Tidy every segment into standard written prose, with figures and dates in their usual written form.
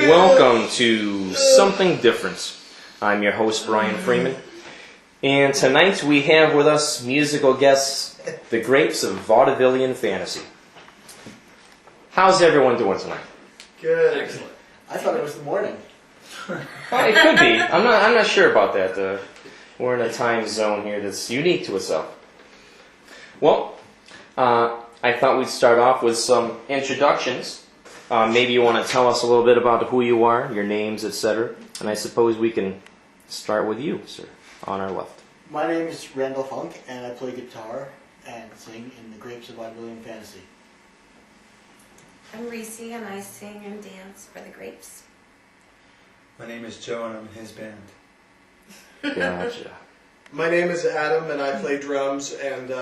Welcome to Something Different. I'm your host, Brian Freeman. And tonight we have with us musical guests, the Grapes of Vaudevillian Fantasy. How's everyone doing tonight? Good. Excellent. I thought it was the morning. Well, it could be. I'm not sure about that. We're in a time zone here that's unique to itself. Well, I thought we'd start off with some introductions. Maybe you want to tell us a little bit about who you are, your names, etc. And I suppose we can start with you, sir, on our left. My name is Randall Funk, and I play guitar and sing in the Grapes of Vaudevillian Fantasy. I'm Reese, and I sing and dance for the Grapes. My name is Joe, and I'm in his band. Gotcha. My name is Adam, and I play drums, and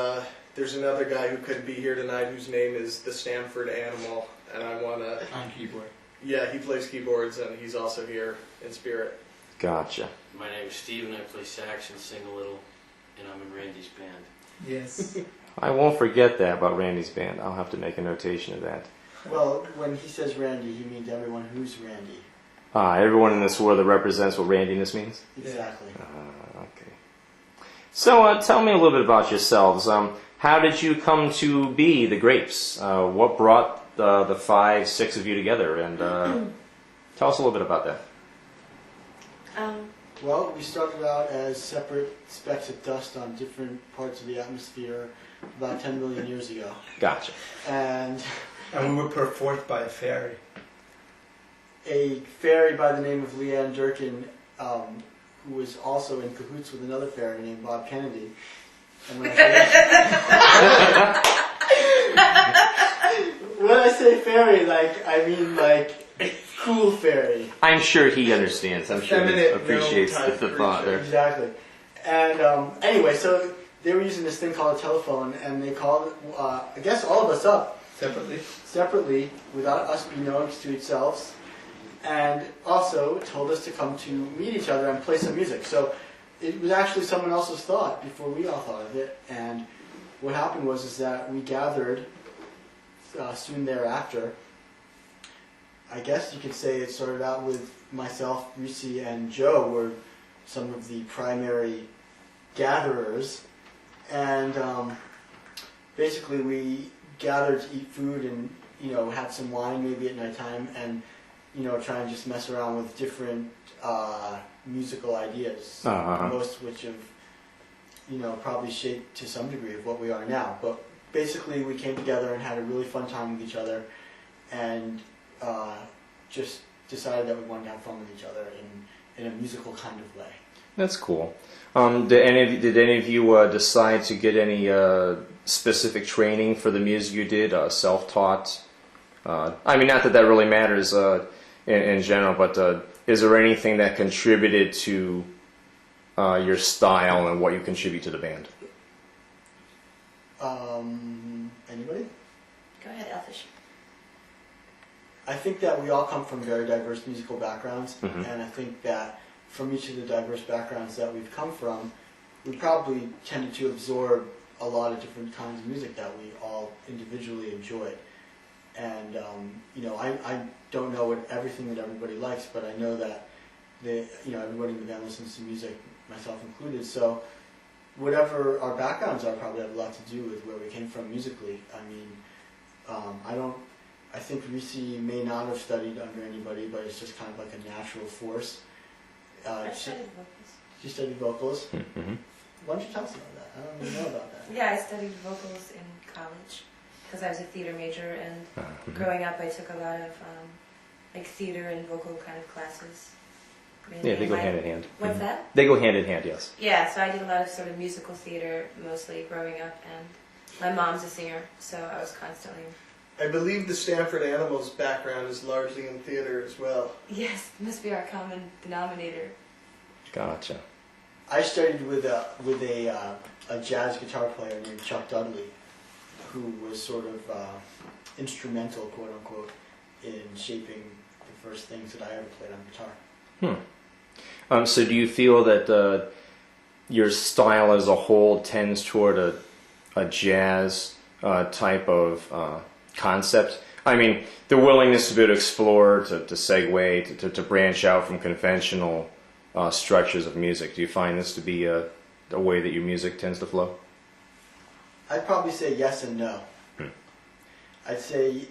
there's another guy who couldn't be here tonight whose name is the Stamford Animal, and I want to... On keyboard. Yeah, he plays keyboards, and he's also here in spirit. Gotcha. My name is Steve, and I play sax and sing a little, and I'm in Randy's band. Yes. I won't forget that about Randy's band. I'll have to make a notation of that. Well, when he says Randy, he means everyone who's Randy. Everyone in this world that represents what randiness means? Exactly. Okay. So tell me a little bit about yourselves. How did you come to be the Grapes? What brought the 5, 6 of you together? And tell us a little bit about that. Well, we started out as separate specks of dust on different parts of the atmosphere about 10 million years ago. Gotcha. And And we were put forth by a fairy. a fairy by the name of Leanne Durkin, who was also in cahoots with another fairy named Bob Kennedy. And when I say fairy, I mean cool fairy. I'm sure he understands. I'm sure he Feminine, appreciates gnome-type the thought there. Exactly. And anyway, so they were using this thing called a telephone, and they called, I guess, all of us up separately, without us being known to ourselves, and also told us to come to meet each other and play some music. So it was actually someone else's thought before we all thought of it. And what happened was that we gathered soon thereafter. I guess you could say it started out with myself, Reese, and Joe were some of the primary gatherers. And basically we gathered to eat food and, have some wine maybe at nighttime and, try and just mess around with different musical ideas, most of which have, probably shaped to some degree of what we are now. But basically we came together and had a really fun time with each other and just decided that we wanted to have fun with each other in a musical kind of way. That's cool. Did any of you decide to get any specific training for the music you did, self-taught? I mean, not that really matters in general, but is there anything that contributed to your style and what you contribute to the band? Anybody? Go ahead, Elfish. I think that we all come from very diverse musical backgrounds, Mhm. and I think that from each of the diverse backgrounds that we've come from, we probably tended to absorb a lot of different kinds of music that we all individually enjoyed. And I don't know everything that everybody likes, but I know that everybody in the band listens to music, myself included. So whatever our backgrounds are probably have a lot to do with where we came from musically. I mean, I think Reese may not have studied under anybody, but it's just kind of like a natural force. I studied vocals. She studied vocals. Mm-hmm. Why don't you tell us about that? I don't even know about that. Yeah, I studied vocals in college because I was a theater major, and growing up I took a lot of theater and vocal kind of classes. Yeah, they go hand in hand. What's that? They go hand in hand, yes. Yeah, so I did a lot of sort of musical theater mostly growing up, and my mom's a singer, so I was constantly... I believe the Stamford Animal's background is largely in theater as well. Yes, must be our common denominator. Gotcha. I studied with a jazz guitar player named Chuck Dudley, who was sort of instrumental, quote unquote, in shaping the first things that I ever played on guitar. So do you feel that your style as a whole tends toward a jazz type of concept? I mean, the willingness to be able to explore, to segue, to branch out from conventional structures of music. Do you find this to be a way that your music tends to flow? I'd probably say yes and no. I'd say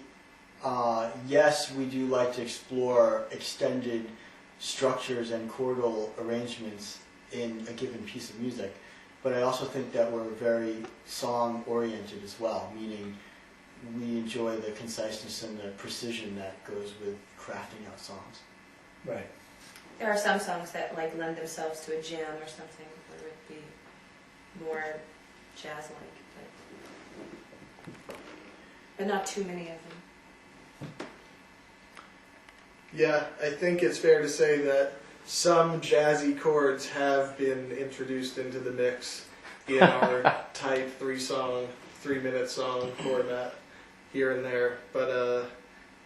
yes, we do like to explore extended structures and chordal arrangements in a given piece of music, but I also think that we're very song-oriented as well, meaning we enjoy the conciseness and the precision that goes with crafting out songs. Right. There are some songs that like lend themselves to a jam or something, where it'd be more jazz-like, but not too many of them. Yeah, I think it's fair to say that some jazzy chords have been introduced into the mix in our tight 3-minute song format here and there, but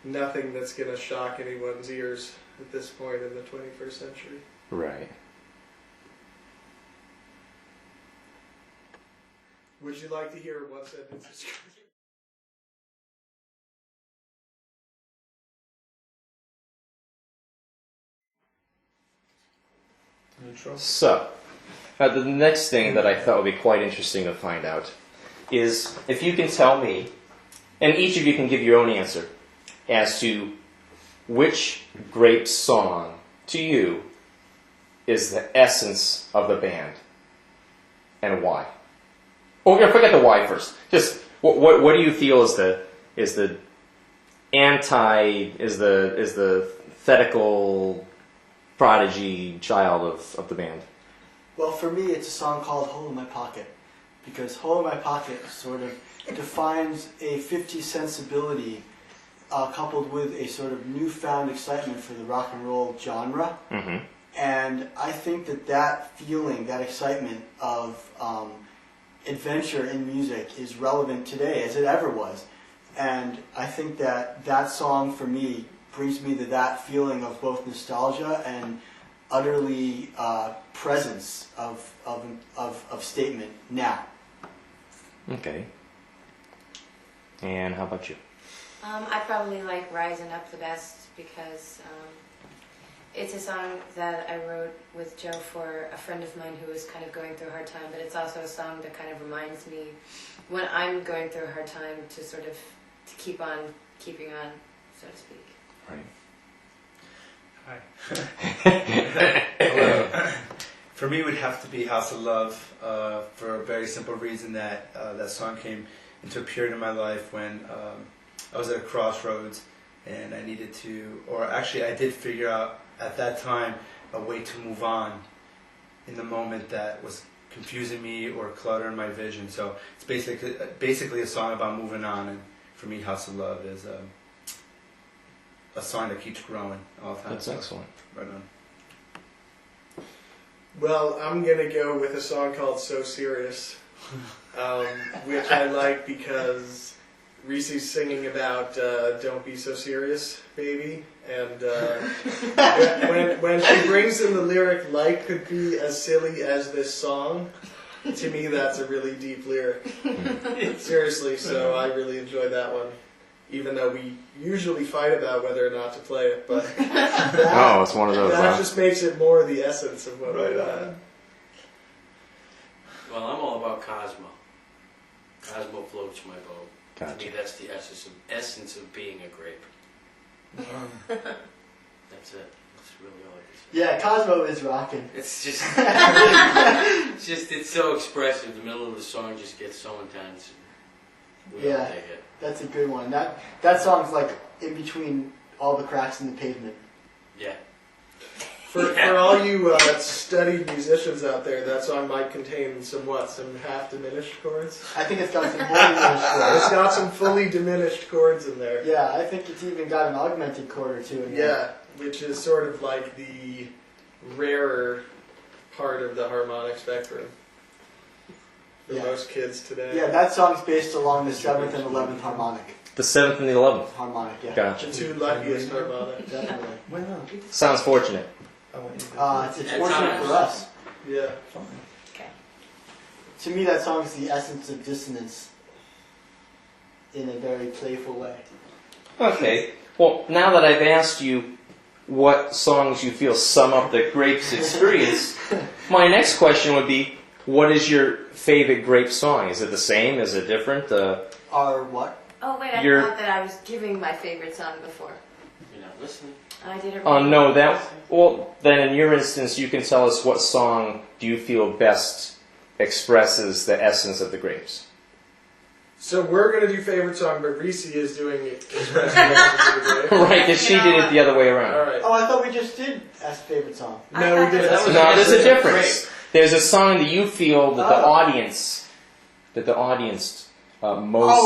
nothing that's going to shock anyone's ears at this point in the 21st century. Right. Would you like to hear one sentence description? Neutral. So, the next thing that I thought would be quite interesting to find out is if you can tell me, and each of you can give your own answer, as to which great song to you is the essence of the band, and why. Oh, yeah, forget the why first. Just what do you feel is the thetical prodigy child of the band? Well, for me, it's a song called Hole in My Pocket, because Hole in My Pocket sort of defines a 50s sensibility coupled with a sort of newfound excitement for the rock and roll genre. Mm-hmm. And I think that feeling, that excitement of adventure in music is relevant today as it ever was. And I think that song for me brings me to that feeling of both nostalgia and utterly presence of statement now. Okay. And how about you? I probably like Rising Up the best because it's a song that I wrote with Joe for a friend of mine who was kind of going through a hard time, but it's also a song that kind of reminds me when I'm going through a hard time to sort of to keep on keeping on, so to speak. Right. Hi. For me, it would have to be House of Love for a very simple reason that that song came into a period in my life when I was at a crossroads and I needed to, or actually I did figure out at that time a way to move on in the moment that was confusing me or cluttering my vision. So it's basically a song about moving on, and for me, House of Love is a song that keeps growing all the time. That's excellent. Right on. Well, I'm going to go with a song called So Serious, which I like because Reese's singing about don't be so serious, baby. And when she brings in the lyric, life could be as silly as this song, to me that's a really deep lyric. Seriously, so I really enjoy that one. Even though we usually fight about whether or not to play it, but Oh, it's one of those. that Huh? just makes it more the essence of what we want. Well, I'm all about Cosmo. Cosmo floats my boat. Gotcha. To me, that's the essence of being a grape. That's it. That's really all I can say. Yeah, Cosmo is rocking. It's just, it's so expressive. The middle of the song just gets so intense. We all Yeah. take it. That's a good one. That song's like in between all the cracks in the pavement. Yeah. For all you studied musicians out there, that song might contain some half diminished chords. I think it's got some more diminished chords. It's got some fully diminished chords in there. Yeah, I think it's even got an augmented chord or two in there. Yeah, which is sort of like the rarer part of the harmonic spectrum for Yeah. most kids today. Yeah, that song's based along the 7th and 11th harmonic. The 7th and the 11th. Harmonic, yeah. Gotcha. The two luckiest harmonics. Definitely. Why not? Sounds fortunate. I want you to It's At fortunate times. for us. Yeah. Fine. Okay. To me, that song is the essence of dissonance in a very playful way. Okay. Well, now that I've asked you what songs you feel sum up the Grapes experience, my next question would be, what is your favorite Grape song? Is it the same? Is it different? Or what? Oh wait, I You're- thought that I was giving my favorite song before. You're not listening. I did it Oh, wrong. no, well, then in your instance, you can tell us what song do you feel best expresses the essence of the Grapes. So we're gonna do favorite song, but Reese is doing it. Right? Right, because she did it the other way around. All right. Oh, I thought we just did ask favorite song. No, we did. That was- No, there's a Great. difference. There's a song that you feel that the Oh. audience most.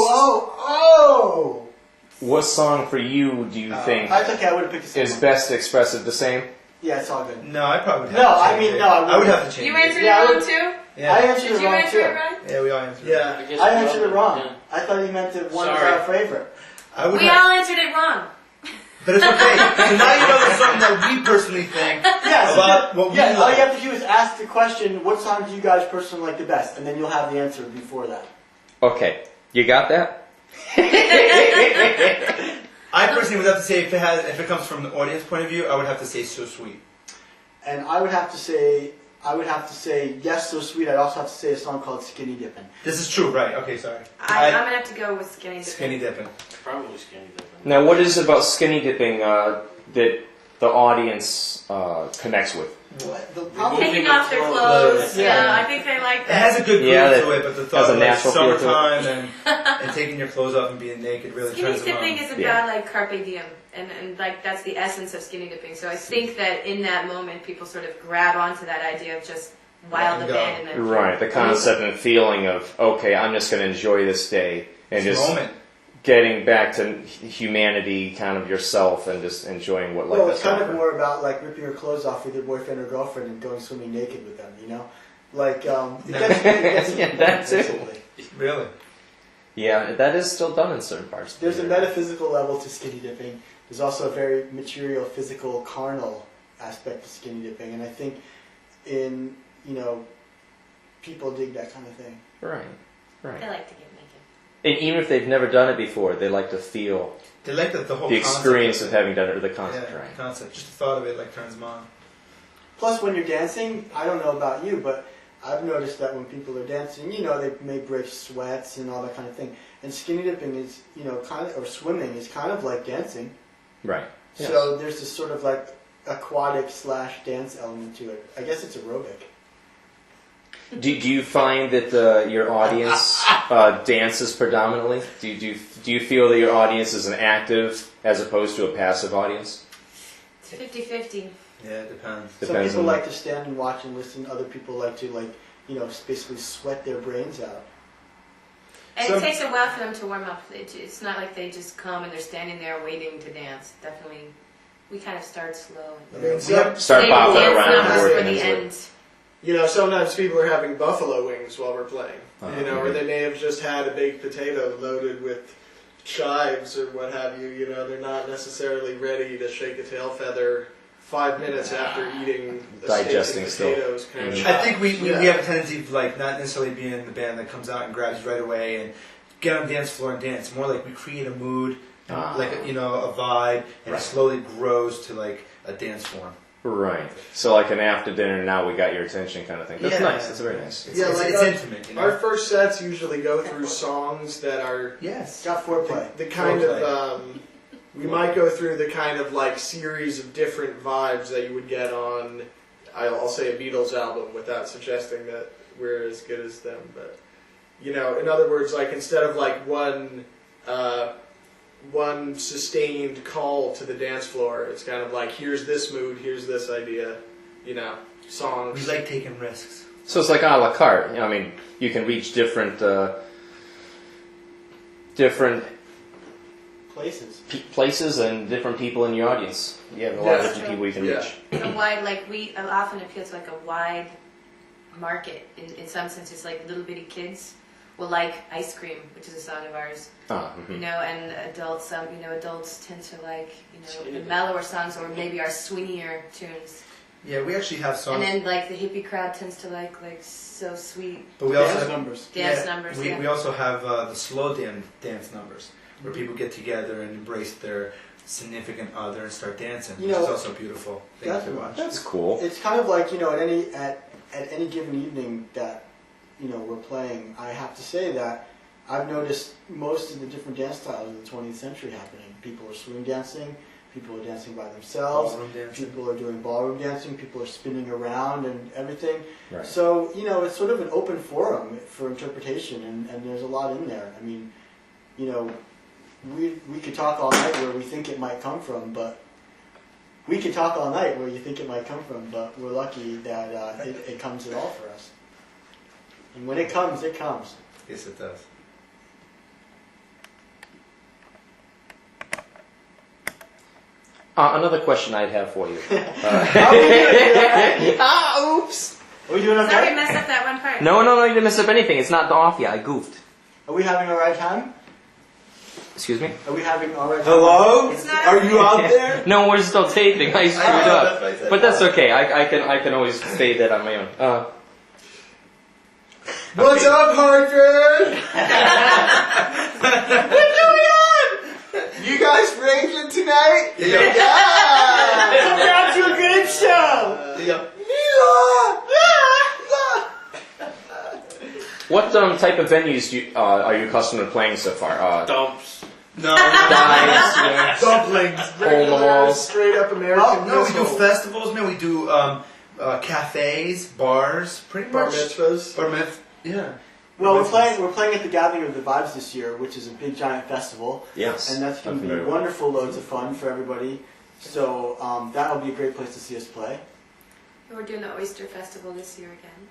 Oh! What song for you do you think That's okay, I would have picked the same is one. best expressive the same? Yeah, it's all good. No, I probably would have No, to I change mean, it. no, I would wouldn't. have to change You it. answered Yeah, I it would- wrong too? Yeah. I answered Did it you wrong answer too. it right? Yeah, we all answered it. Yeah. guess I we answered all- it wrong. yeah. I thought you meant that one was Sorry. our favorite. I would We have, all answered it wrong. but it's okay. So now you know the song that we personally think Yeah, about what we yeah, all you like. have to do is ask the question, what song do you guys personally like the best? And then you'll have the answer before that. Okay, you got that? I personally would have to say if it comes from the audience point of view, I would have to say So Sweet. And I would have to say, yes, So Sweet. I'd also have to say a song called Skinny Dippin'. This is true, right? Okay, sorry. I'm gonna have to go with Skinny Dippin'. Skinny Dippin'. Probably skinny dipping. Now, what is it about skinny dipping that the audience connects with? What? The problem- Taking off their clothes. Yeah. Yeah, I think they like It has that. a good groove Yeah, to it, but the has thought a of like natural feel to it. summertime and taking your clothes off and being naked really Skinny turns them on. dipping is about Yeah. like carpe diem, and like that's the essence of skinny dipping. So I think that in that moment, people sort of grab onto that idea of just wild Let 'em go. abandonment. Right, the concept and feeling of, okay, I'm just going to enjoy this day and It's a just moment. getting back to humanity, kind of yourself, and just enjoying what life Well, has it's kind of offer. more about like ripping your clothes off with your boyfriend or girlfriend and going swimming naked with them, you know? Like, it gets Yeah, that too. basically. Really? Yeah, that is still done in certain parts. of the There's a year. metaphysical level to skinny dipping. There's also a very material, physical, carnal aspect to skinny dipping. And I think people dig that kind of thing. Right, They right. like to get naked. And even if they've never done it before, they like to feel They like the whole the concept experience of of it. having done it, or the concept, Yeah, right? concept. Just the thought of it like turns them on. Plus, when you're dancing, I don't know about you, but I've noticed that when people are dancing, they may break sweats and all that kind of thing. And skinny dipping is, or swimming is kind of like dancing. Right. Yes. So there's this sort of like aquatic/dance element to it. I guess it's aerobic. Do you find that your audience dances predominantly? Do you feel that your audience is an active as opposed to a passive audience? It's 50-50. Yeah, it depends. Some Depends people on- like to stand and watch and listen. Other people like to basically sweat their brains out. And So- it takes a while for them to warm up. It's not like they just come and they're standing there waiting to dance. Definitely, we kind of start slow. I mean, Start Save bopping the dance around and numbers for working the into it. end. Sometimes people are having buffalo wings while we're playing. Oh, Or okay. they may have just had a baked potato loaded with chives or what have you. They're not necessarily ready to shake a tail feather 5 minutes after eating a Digesting steak and still. potatoes kind of Mhm. shot. I think we Yeah. have a tendency of like not necessarily being the band that comes out and grabs you right away and get on the dance floor and dance. More like we create a mood, like a vibe, and Right. it slowly grows to like a dance form. Right. So like an after dinner, now we got your attention kind of thing. That's Yeah. nice. That's very nice. It's, Yeah, it's, like it's our- intimate, Our first sets usually go through songs that are Yes. Got foreplay. the kind Foreplay. of we might go through the kind of like series of different vibes that you would get on I'll say a Beatles album without suggesting that we're as good as them, but in other words, like instead of like one sustained call to the dance floor, it's kind of like here's this mood, here's this idea, songs. We like taking risks. So it's like a la carte. I mean, you can reach different places and different people in your audience. You have a lot of Yeah. different people you can Yeah. reach. A wide, like we often appeal to like a wide market. In some senses, like little bitty kids will like Ice Cream, which is a song of ours. Mhm. And adults, adults tend to like, the mellower songs or maybe our swingier tunes. Yeah, we actually have songs, And then like the hippie crowd tends to like So Sweet but we also Dance have, numbers. dance numbers. we also have the slow dance numbers, where people get together and embrace their significant other and start dancing, You which know, is also a beautiful thing to watch. That's cool. It's kind of like, at any given evening that, we're playing, I have to say that I've noticed most of the different dance styles of the 20th century happening. People are swing dancing, people are dancing by themselves, Ballroom dancing. people are doing ballroom dancing, people are spinning around and everything. Right. So, it's sort of an open forum for interpretation, and there's a lot in there. I mean, we could talk all night where we think it might come from, but we could talk all night where you think it might come from, but we're lucky that it comes at all for us. And when it comes, it comes. Yes, it does. Another question I'd have for you. How are we doing? Oops. Are we doing Sorry, okay? messed up that one part. No, you didn't mess up anything. It's not off yet. I goofed. Are we having a right time? Excuse me? Are we having all right time? Hello? It's not Are you out there? No, we're still taping. I screwed know, up. that's why I said But that's that. okay. I can always say that on my own. What's up, Hartford? What's going on? You guys raging tonight? Yeah. We're out to a good show! Yeah. What type of venues are you accustomed to playing so far? Dumps. No. Dives, yeah. Dumplings. Hole in the walls. Straight up American Oh, no, we do missile. festivals, man. We do cafes, bars, pretty Bar much. mitzvahs. Bar mitzvah. Yeah. Well, we're playing at the Gathering of the Vibes this year, which is a big giant festival. Yes. And that's going to be wonderful, loads of fun for everybody. So that'll be a great place to see us play. We're doing the Oyster Festival this year again.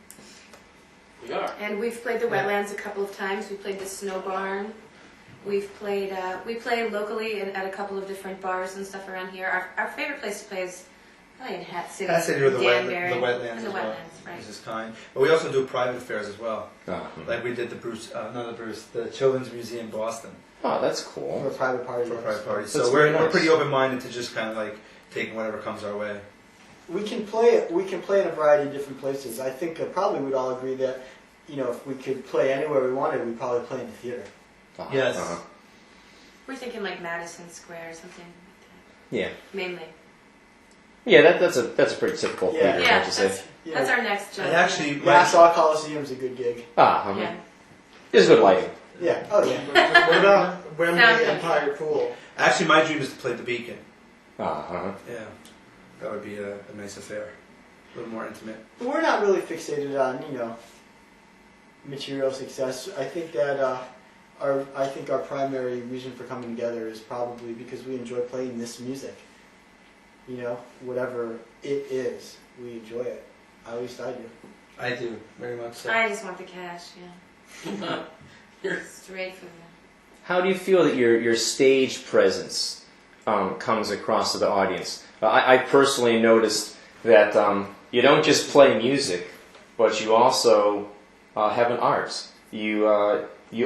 We are. And we've played the wetlands a couple of times. We played the Snow Barn. We've played, we play locally at a couple of different bars and stuff around here. Our favorite place to play is probably in Hat City. Hat City or the Danbury, wetlands and as the well. wetlands, right. This is kind. But we also do private fairs as well. Oh, Like we did the Children's Museum Boston that's For cool. a private party. for yes. private parties. That's So very we're nice. pretty open-minded to just kind of like taking whatever comes our way. We can play in a variety of different places. I think probably we'd all agree that, if we could play anywhere we wanted, we'd probably play in the theater. Yes. We're thinking like Madison Square or something like Yeah. that. Mainly. Yeah, that's a pretty typical Yeah. theater, Yeah, don't you say? that's our next I job. actually, Nassau Coliseum's a good gig. Yeah. There's good lighting. Yeah. Oh yeah. What about Wembley Sounds good. Empire Pool? actually, my dream is to play the Beacon. Uh-huh. Yeah, that would be a nice affair, a little more intimate. We're not really fixated on material success. I think that our primary reason for coming together is probably because we enjoy playing this music. Whatever it is, we enjoy it. At least I do. I do, very much so. I just want the cash, yeah. You're Straight from How do you feel that your stage presence comes across to the audience? I personally noticed that you don't just play music, but you also have an art. You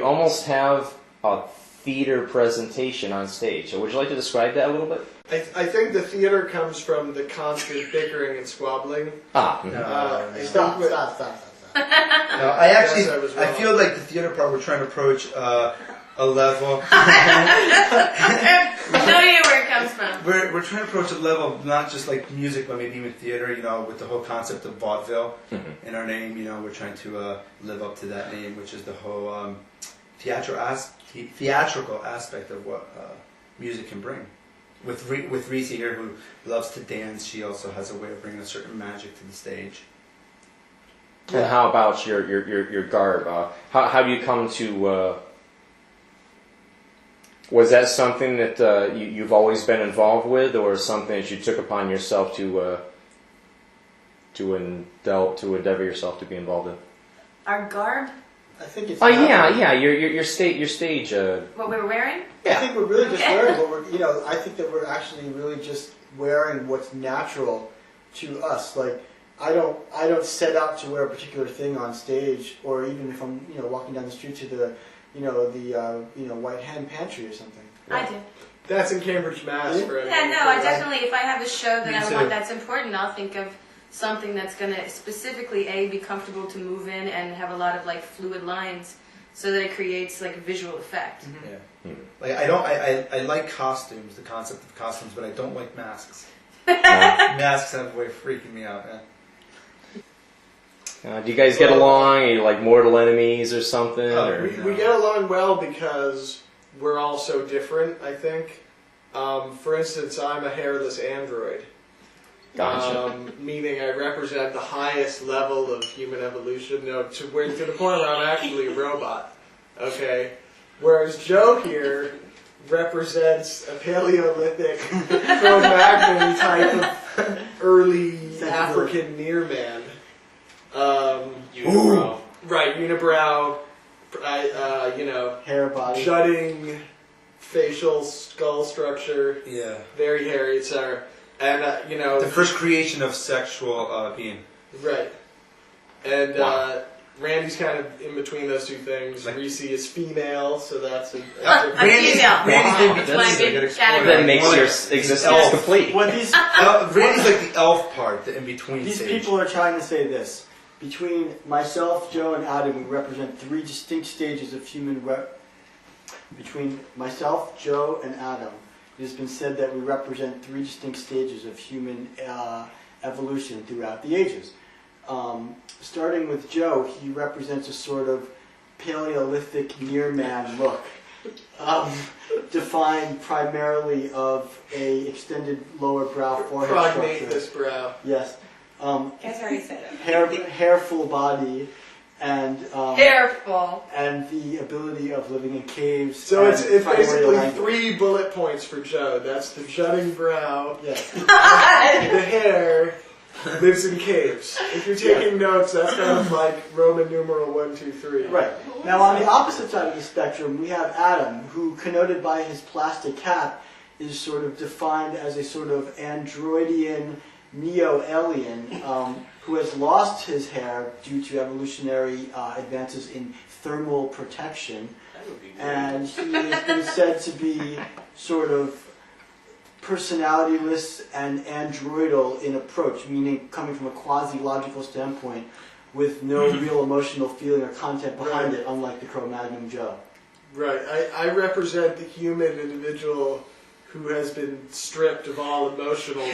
almost have a theater presentation on stage. Would you like to describe that a little bit? I think the theater comes from the constant bickering and squabbling. Ah. I Stop. think what- No, I actually, Yes, I was I wrong. feel like the theater part we're trying to approach a level. No idea where it comes from. We're trying to approach a level of not just like music, but maybe even theater. With the whole concept of vaudeville in our name. We're trying to live up to that name, which is the whole theatrical aspect of what music can bring. With Reese here, who loves to dance, she also has a way of bringing a certain magic to the stage. And how about your garb? How do you come to? Was that something that you've always been involved with, or something that you took upon yourself to endeavor yourself to be involved in? Our garb, I think it's. Oh yeah. Your stage. what we were wearing? I think we're really just wearing what we're. I think that we're actually really just wearing what's natural to us. Like I don't set out to wear a particular thing on stage, or even if I'm walking down the street to the White Hen Pantry or something. I do. That's in Cambridge, Mass. For Yeah, no, I definitely, if I have a show that Me I too. want that's important, I'll think of something that's going to specifically, be comfortable to move in and have a lot of, fluid lines so that it creates like a visual effect. Yeah. Like I like costumes, the concept of costumes, but I don't like masks. Masks have a way of freaking me out, man. Do you guys get along? Are you like mortal enemies or something? Or? We get along well because we're all so different, I think. For instance, I'm a hairless android. Gotcha. Meaning I represent the highest level of human evolution, to the point where I'm actually a robot. Okay? Whereas Joe here represents a Paleolithic Cro-Magnon type of early African near-man. Unibrow. Right, unibrow, Hair, body. jutting facial skull structure, Yeah. very hairy, etc. And, The first creation of sexual being. right. And Wow. Randy's kind of in between those two things. Like- Reese is female, so that's a I'm female. Randy's in Wow, between. that's so my you gotta big explain category. That makes More your like existence elf. complete. What these Randy's like the elf part, the in between these stage. people are trying to say this. Between myself, Joe, and Adam, we represent three distinct stages of human Between myself, Joe, and Adam, it has been said that we represent three distinct stages of human evolution throughout the ages. Starting with Joe, he represents a sort of Paleolithic near-man look, defined primarily of a extended lower brow forehead structure. prognathous brow. Yes. Guys already said it. Hair full body, and Careful. and the ability of living in caves. So and it's primary basically language. 3 bullet points for Joe. That's the jutting brow, Yes. the hair, lives in caves. If you're taking notes, that's kind of like Roman numeral 1, 2, 3. Right. Now, on the opposite side of the spectrum, we have Adam, who, connoted by his plastic hat, is sort of defined as a sort of androidian neo-alien who has lost his hair due to evolutionary advances in thermal protection. That would be good. And he has been said to be sort of personalityless and androidal in approach, meaning coming from a quasi-logical standpoint with no real emotional feeling or content behind it, unlike the Cro-Magnon Joe. Right. I represent the human individual who has been stripped of all emotional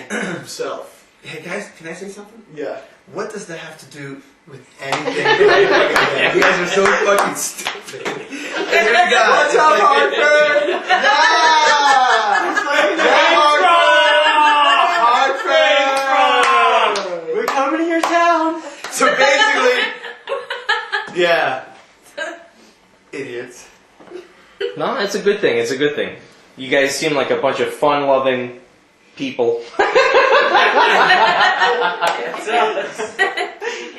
self. Hey guys, can I say something? Yeah. What does that have to do with anything? You guys are so fucking stupid. What's up, Hartford? Hartford! We're coming to your town! So basically, yeah, idiots. No, it's a good thing. It's a good thing. You guys seem like a bunch of fun-loving people.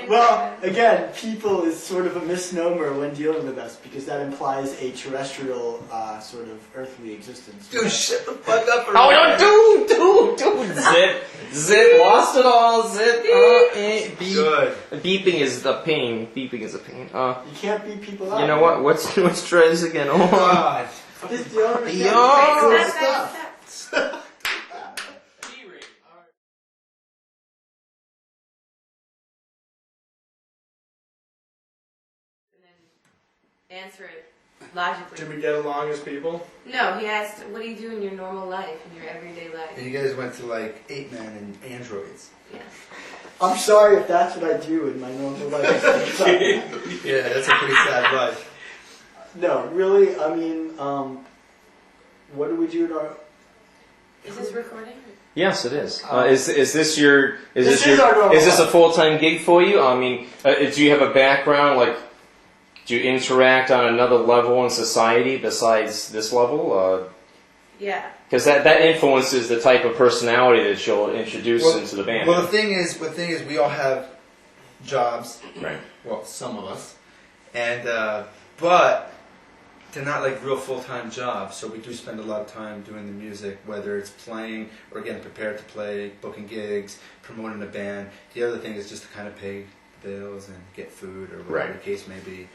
Well, again, people is sort of a misnomer when dealing with us because that implies a terrestrial sort of earthly existence. Dude, shut the fuck up. Oh no, dude! Zip, lost it all. Zip, beep. Good. Beeping is a pain. Beeping is a pain. You can't beat people out. You know what? Let's try this again. Oh. God. This you don't understand. Yo! Cool Stop, stuff. stop. And then answer it logically. Did we get along as people? No, he asked, what do you do in your normal life, in your everyday life? And you guys went to like Ape Man and androids. Yeah. I'm sorry if that's what I do in my normal life. Yeah, that's a pretty sad life. No, really, I mean, what do we do to our... Is this recording? Yes, it is. Is this your This is our normal is this a life. full-time gig for you? I mean, do you have a background? Like, do you interact on another level in society besides this level? Yeah. Because that influences the type of personality that you'll introduce into the band. Well, the thing is, we all have jobs. Right. Well, some of us, and but they're not like real full-time jobs. So we do spend a lot of time doing the music, whether it's playing or getting prepared to play, booking gigs, promoting a band. The other thing is just to kind of pay the bills and get food or whatever the case may be.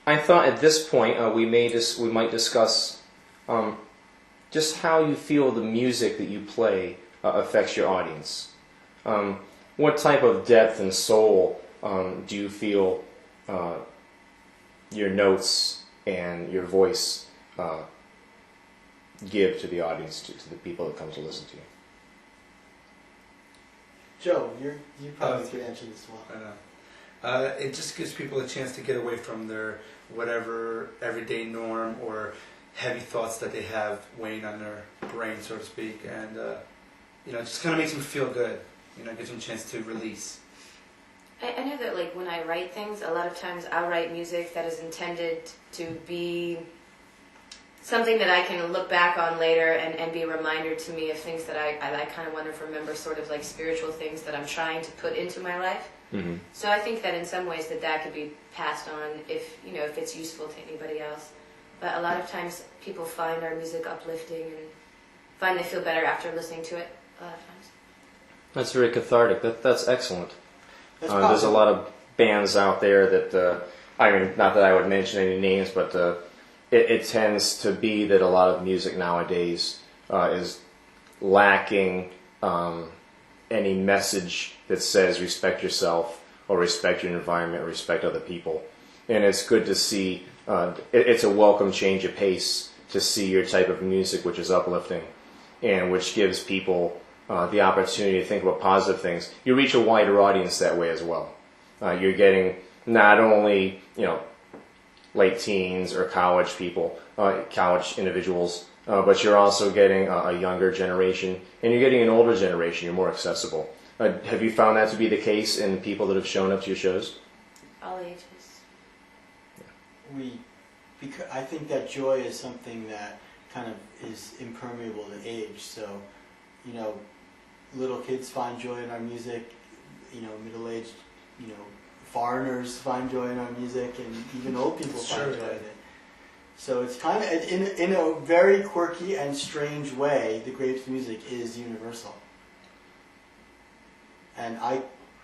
I thought at this point we might discuss just how you feel the music that you play affects your audience. What type of depth and soul do you feel your notes and your voice give to the audience, to the people that come to listen to you. Joe, you probably could answer this well. I know. It just gives people a chance to get away from their whatever everyday norm or heavy thoughts that they have weighing on their brain, so to speak, and it just kind of makes them feel good. It gives them a chance to release. I know that, like, when I write things, a lot of times I'll write music that is intended to be something that I can look back on later and be a reminder to me of things that I kind of want to remember, sort of like spiritual things that I'm trying to put into my life. Mm-hmm. So I think that in some ways that could be passed on if it's useful to anybody else. But a lot of times people find our music uplifting and find they feel better after listening to it a lot of times. That's very cathartic. That's excellent. That's There's a lot of bands out there that, not that I would mention any names, but it tends to be that a lot of music nowadays is lacking any message that says respect yourself or respect your environment or respect other people. And it's good to see, it's a welcome change of pace to see your type of music which is uplifting and which gives people the opportunity to think about positive things. You reach a wider audience that way as well. You're getting not only, late teens or college people, college individuals, but you're also getting a younger generation, and you're getting an older generation. You're more accessible. Have you found that to be the case in the people that have shown up to your shows? All ages. Because I think that joy is something that kind of is impermeable to age. So, little kids find joy in our music. Middle-aged, foreigners find joy in our music, and even old people find joy in it. So it's kind of, in a very quirky and strange way, the Grapes music is universal. And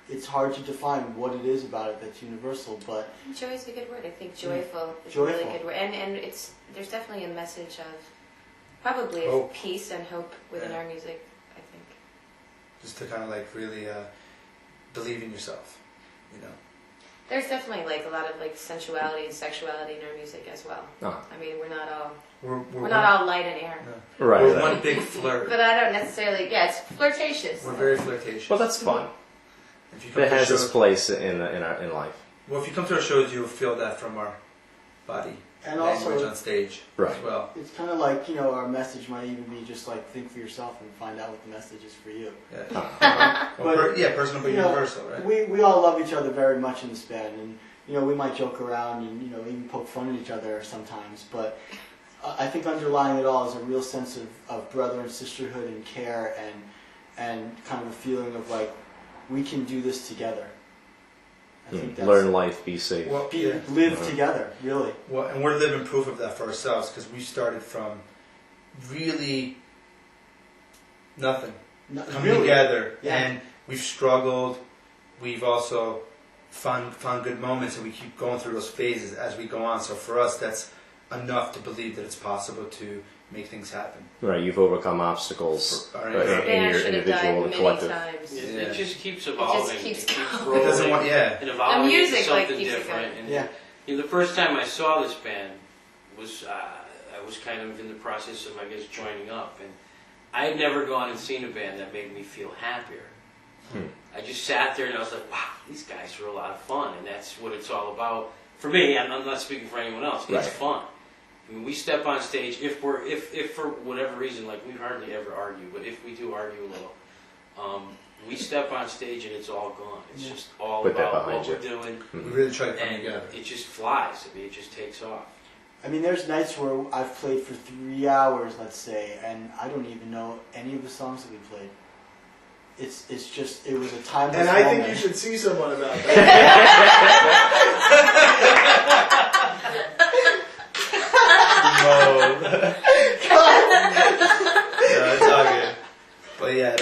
it's hard to define what it is about it that's universal, but... Joy is a good word. I think joyful is Joyful. a really good word. And there's definitely a message of probably Hope. of peace and hope within our music, I think. Just to kind of really believe in yourself, There's definitely a lot of sensuality and sexuality in our music as well. Oh. I mean, we're not all We're not all light and air. No. Right. We're one big flirt. But I don't necessarily. Yeah, it's flirtatious. We're very flirtatious. Well, that's fun. If you come It to has shows, its place in life. Well, if you come to our shows, you'll feel that from our body And language also, on stage Right. as well. it's kind of like, our message might even be just think for yourself and find out what the message is for you. Yeah, But, personal but universal, right? We all love each other very much in this band, and we might joke around and even poke fun at each other sometimes, but I think underlying it all is a real sense of brother and sisterhood and care and kind of a feeling of we can do this together. I think that's, Learn life, be safe. Well, live together, really. Well, and we're living proof of that for ourselves because we started from really nothing, coming Really. together, Yeah. and we've struggled. We've also found good moments, and we keep going through those phases as we go on. So for us, that's enough to believe that it's possible to make things happen. Right, you've overcome obstacles For our in individual- your Band should have individual died and many collective. times. It just keeps evolving. keeps it keeps going. growing It doesn't want, yeah. and evolving The music, into something keeps it different. going. And Yeah. the first time I saw this band was I was kind of in the process of joining up, and I had never gone and seen a band that made me feel happier. I just sat there and I was like, wow, these guys are a lot of fun, and that's what it's all about. For me, I'm not speaking for anyone else. It's Right. fun. I mean, we step on stage if for whatever reason, we hardly ever argue, but if we do argue a little, we step on stage and it's all gone. It's just all Put that about behind what you. we're doing, We really try to come and together. it just flies. I mean, it just takes off. I mean, there's nights where I've played for 3 hours, let's say, and I don't even know any of the songs that we played. It's just, it was a timeless And I think moment. you should see someone about that. No, it's all good. But yeah,